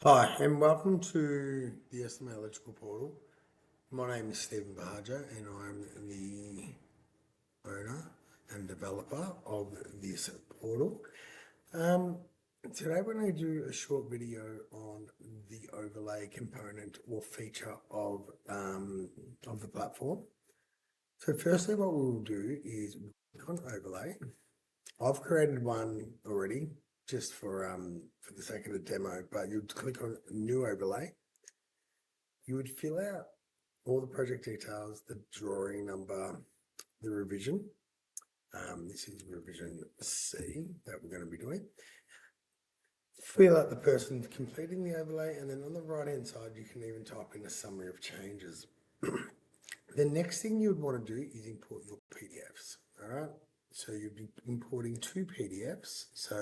Hi, and welcome to the Esti-mate Electrical portal. My name is Stephen Buhagiar, and I'm the owner and developer of this portal. Um, Today we're going to do a short video on the overlay component or feature of the platform. So firstly, what we will do is click on overlay. I've created one already just for the sake of the demo, but you'd click on new overlay. You would fill out all the project details, the drawing number, the revision. This is revision C that we're going to be doing. Fill out the person completing the overlay, and then on the right hand side you can even type in a summary of changes. The next thing you would want to do is import your PDFs. All right. So you'd be importing two PDFs. So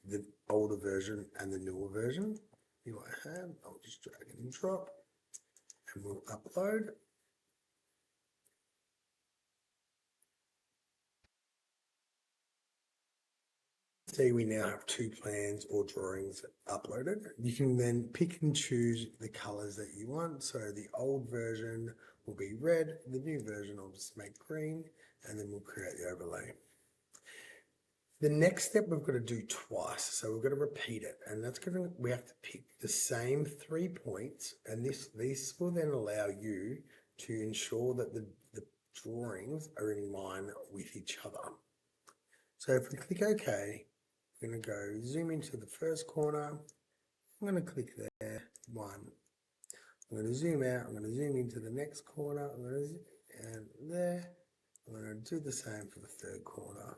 the older version and the newer version. You might have. I'll just drag and drop, and we'll upload. Say we now have two plans or drawings uploaded. You can then pick and choose the colors that you want. So the old version will be red, the new version I'll just make green, and then we'll create the overlay. The next step we've got to do twice, so we've got to repeat it, and we have to pick the same 3 points, and this will then allow you to ensure that the drawings are in line with each other. So if we click OK, we're going to go zoom into the first corner. I'm going to click there, one. I'm going to zoom out. I'm going to zoom into the next corner. And there. I'm going to do the same for the third corner.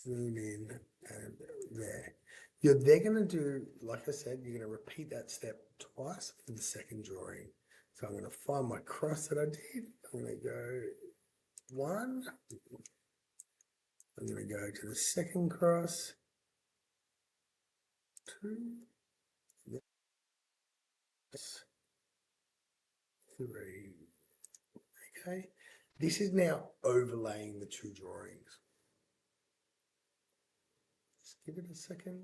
Zoom in and there. You're then going to do, like I said, you're going to repeat that step twice for the second drawing. So I'm going to find my cross that I did. I'm going to go one. I'm going to go to the second cross. Two. Three. Okay. This is now overlaying the two drawings. Just give it a second.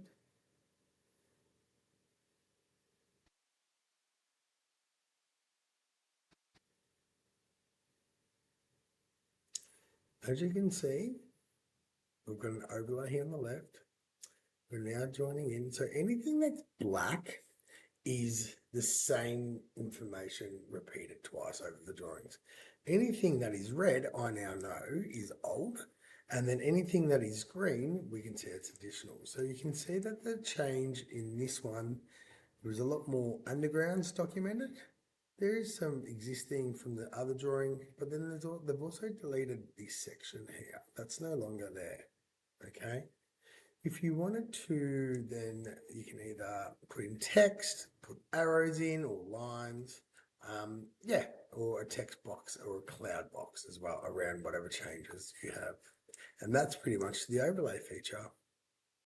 As you can see, we've got an overlay here on the left. We're now joining in. So anything that's black is the same information repeated twice over the drawings. Anything that is red, I now know is old. And then anything that is green, we can see it's additional. So you can see that the change in this one, there's a lot more undergrounds documented. There is some existing from the other drawing, but then they've also deleted this section here. That's no longer there, okay? If you wanted to, then you can either put in text, put arrows in or lines, or a text box or a cloud box as well around whatever changes you have. And that's pretty much the overlay feature.